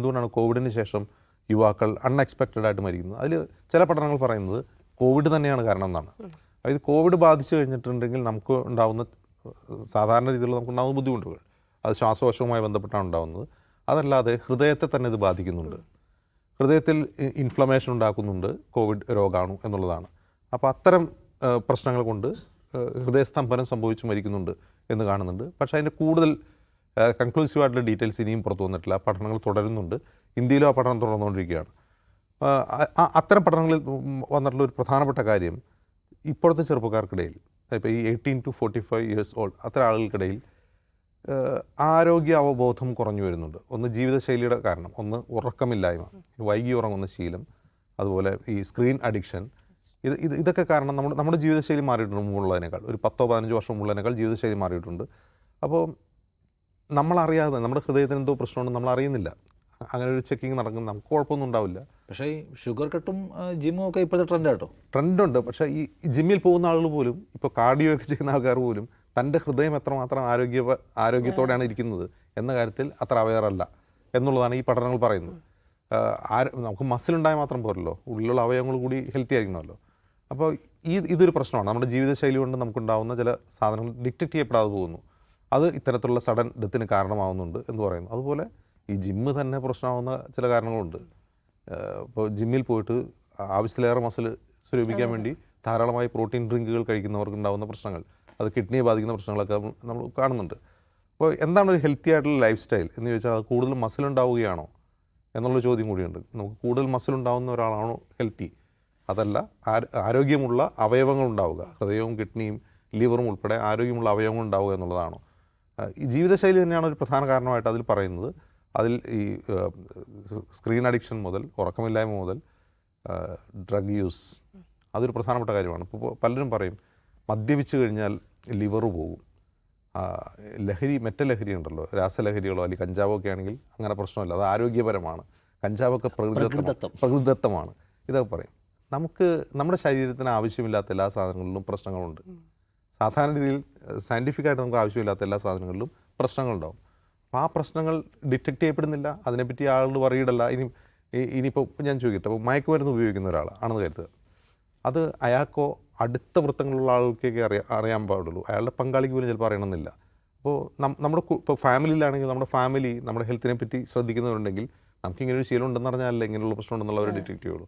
എന്തുകൊണ്ടാണ് കോവിഡിന് ശേഷം യുവാക്കൾ അൺഎക്സ്പെക്റ്റഡ് ആയിട്ട് മരിക്കുന്നത്? അതിൽ ചില പഠനങ്ങൾ പറയുന്നത് കോവിഡ് തന്നെയാണ് കാരണം എന്നാണ്. അതായത് കോവിഡ് ബാധിച്ചു കഴിഞ്ഞിട്ടുണ്ടെങ്കിൽ നമുക്ക് ഉണ്ടാകുന്ന സാധാരണ രീതിയിൽ നമുക്കുണ്ടാകുന്ന ബുദ്ധിമുട്ടുകൾ അത് ശ്വാസകോശവുമായി ബന്ധപ്പെട്ടാണ് ഉണ്ടാകുന്നത്. അതല്ലാതെ ഹൃദയത്തെ തന്നെ ഇത് ബാധിക്കുന്നുണ്ട്. ഹൃദയത്തിൽ ഇൻഫ്ലമേഷൻ ഉണ്ടാക്കുന്നുണ്ട് കോവിഡ് രോഗാണു എന്നുള്ളതാണ്. അപ്പോൾ അത്തരം പ്രശ്നങ്ങൾ കൊണ്ട് ഹൃദയസ്തംഭനം സംഭവിച്ച് മരിക്കുന്നുണ്ട് എന്ന് കാണുന്നുണ്ട്. പക്ഷേ അതിൻ്റെ കൂടുതൽ കൺക്ലൂസീവായിട്ടുള്ള ഡീറ്റെയിൽസ് ഇനിയും പുറത്തു വന്നിട്ടില്ല. പഠനങ്ങൾ തുടരുന്നുണ്ട്. ഇന്ത്യയിലും ആ പഠനം തുടർന്നുകൊണ്ടിരിക്കുകയാണ്. അത്തരം പഠനങ്ങളിൽ വന്നിട്ടുള്ള ഒരു പ്രധാനപ്പെട്ട കാര്യം ഇപ്പോഴത്തെ ചെറുപ്പക്കാർക്കിടയിൽ, ഇപ്പോൾ ഈ 18 to 45 years old അത്തരം ആളുകൾക്കിടയിൽ ആരോഗ്യ അവബോധം കുറഞ്ഞു വരുന്നുണ്ട്. ഒന്ന് ജീവിതശൈലിയുടെ കാരണം, ഒന്ന് ഉറക്കമില്ലായ്മ, വൈകി ഉറങ്ങുന്ന ശീലം, അതുപോലെ ഈ സ്ക്രീൻ അഡിക്ഷൻ. ഇതൊക്കെ കാരണം നമ്മുടെ ജീവിതശൈലി മാറിയിട്ടുണ്ട്. മുമ്പുള്ളതിനേക്കാൾ ഒരു 10-15 വർഷം മുമ്പുള്ളതിനേക്കാൾ ജീവിതശൈലി മാറിയിട്ടുണ്ട്. അപ്പോൾ നമ്മളറിയാതെ നമ്മുടെ ഹൃദയത്തിന് എന്തോ പ്രശ്നമുണ്ടെന്ന് നമ്മൾ അറിയുന്നില്ല. അങ്ങനെ ഒരു ചെക്കിങ് നടക്കുന്ന നമുക്ക് കുഴപ്പമൊന്നും ഉണ്ടാവില്ല. പക്ഷേ ഈ ഷുഗർ കട്ടും ജിമ്മും ഒക്കെ ഇപ്പോഴത്തെ ട്രെൻഡുണ്ട്. പക്ഷേ ഈ ജിമ്മിൽ പോകുന്ന ആളുകൾ പോലും, ഇപ്പോൾ കാർഡിയോ ഒക്കെ ചെയ്യുന്ന ആൾക്കാർ പോലും തൻ്റെ ഹൃദയം എത്രമാത്രം ആരോഗ്യത്തോടെയാണ് ഇരിക്കുന്നത് എന്ന കാര്യത്തിൽ അത്ര അവെയറല്ല എന്നുള്ളതാണ് ഈ പഠനങ്ങൾ പറയുന്നത്. നമുക്ക് മസിലുണ്ടായാൽ മാത്രം പോരല്ലോ, ഉള്ളിലുള്ള അവയവങ്ങൾ കൂടി ഹെൽത്തി ആയിരിക്കണമല്ലോ. അപ്പോൾ ഇതൊരു പ്രശ്നമാണ്. നമ്മുടെ ജീവിതശൈലി കൊണ്ട് നമുക്കുണ്ടാകുന്ന ചില സാധനങ്ങൾ ഡിറ്റക്റ്റ് ചെയ്യപ്പെടാതെ പോകുന്നു. അത് ഇത്തരത്തിലുള്ള സഡൻ ഡെത്തിന് കാരണമാവുന്നുണ്ട് എന്ന് പറയുന്നു. അതുപോലെ ഈ ജിമ്മ് തന്നെ പ്രശ്നമാവുന്ന ചില കാരണങ്ങളുണ്ട്. ഇപ്പോൾ ജിമ്മിൽ പോയിട്ട് ആവശ്യത്തിലേറെ മസിൽ സ്വരൂപിക്കാൻ വേണ്ടി ധാരാളമായി പ്രോട്ടീൻ ഡ്രിങ്കുകൾ കഴിക്കുന്നവർക്ക് ഉണ്ടാകുന്ന പ്രശ്നങ്ങൾ, അത് കിഡ്നിയെ ബാധിക്കുന്ന പ്രശ്നങ്ങളൊക്കെ നമ്മൾ കാണുന്നുണ്ട്. അപ്പോൾ എന്താണ് ഒരു ഹെൽത്തി ആയിട്ടുള്ള ലൈഫ് സ്റ്റൈൽ എന്ന് ചോദിച്ചാൽ അത് കൂടുതൽ മസിൽ ഉണ്ടാവുകയാണോ എന്നുള്ള ചോദ്യം കൂടിയുണ്ട്. നമുക്ക് കൂടുതൽ മസിൽ ഉണ്ടാവുന്ന ഒരാളാണോ ഹെൽത്തി? അതല്ല, ആരോഗ്യമുള്ള അവയവങ്ങൾ ഉണ്ടാവുക, ഹൃദയവും കിഡ്നിയും ലിവറും ഉൾപ്പെടെ ആരോഗ്യമുള്ള അവയവങ്ങൾ ഉണ്ടാവുക എന്നുള്ളതാണോ? ഈ ജീവിതശൈലി തന്നെയാണ് ഒരു പ്രധാന കാരണമായിട്ട് അതിൽ പറയുന്നത്. അതിൽ ഈ സ്ക്രീൻ അഡിക്ഷൻ മുതൽ ഉറക്കമില്ലായ്മ മുതൽ ഡ്രഗ് യൂസ്, അതൊരു പ്രധാനപ്പെട്ട കാര്യമാണ്. ഇപ്പോൾ പലരും പറയും മദ്യപിച്ച് കഴിഞ്ഞാൽ ലിവറ് പോകും. മറ്റേ ലഹരി ഉണ്ടല്ലോ, രാസലഹരികളോ അല്ലെങ്കിൽ കഞ്ചാവോ ഒക്കെ ആണെങ്കിൽ അങ്ങനെ പ്രശ്നമില്ല, അത് ആരോഗ്യപരമാണ്. കഞ്ചാവൊക്കെ പ്രകൃതിദത്തമാണ്. ഇതൊക്കെ പറയും. നമ്മുടെ ശരീരത്തിന് ആവശ്യമില്ലാത്ത എല്ലാ സാധനങ്ങളിലും പ്രശ്നങ്ങളുണ്ട്. സാധാരണ രീതിയിൽ സയൻറ്റിഫിക്കായിട്ട് നമുക്ക് ആവശ്യമില്ലാത്ത എല്ലാ സാധനങ്ങളിലും പ്രശ്നങ്ങളുണ്ടാവും. അപ്പോൾ ആ പ്രശ്നങ്ങൾ ഡിറ്റക്റ്റ് ചെയ്യപ്പെടുന്നില്ല. അതിനെപ്പറ്റി ആളുകൾ വറീഡല്ല. ഇനിയിപ്പോൾ ഞാൻ ചോദിക്കട്ടെ, അപ്പോൾ മയക്കുമരുന്ന് ഉപയോഗിക്കുന്ന ഒരാളാണെന്ന് കരുതുക. അത് അയാൾക്കോ അടുത്ത വൃത്തങ്ങളുള്ള ആൾക്കൊക്കെ അറിയാൻ പാടുള്ളൂ. അയാളുടെ പങ്കാളിക്ക് പോലും ചിലപ്പോൾ അറിയണമെന്നില്ല. അപ്പോൾ ഇപ്പോൾ ഫാമിലിയിലാണെങ്കിൽ നമ്മുടെ ഹെൽത്തിനെ പറ്റി ശ്രദ്ധിക്കുന്നവരുണ്ടെങ്കിൽ നമുക്കിങ്ങനെ ഒരു ശീലം ഉണ്ടെന്ന് പറഞ്ഞാലല്ലേ ഇങ്ങനെയുള്ള പ്രശ്നം ഉണ്ടെന്നുള്ളവർ ഡിറ്റക്റ്റ് ചെയ്യുള്ളൂ.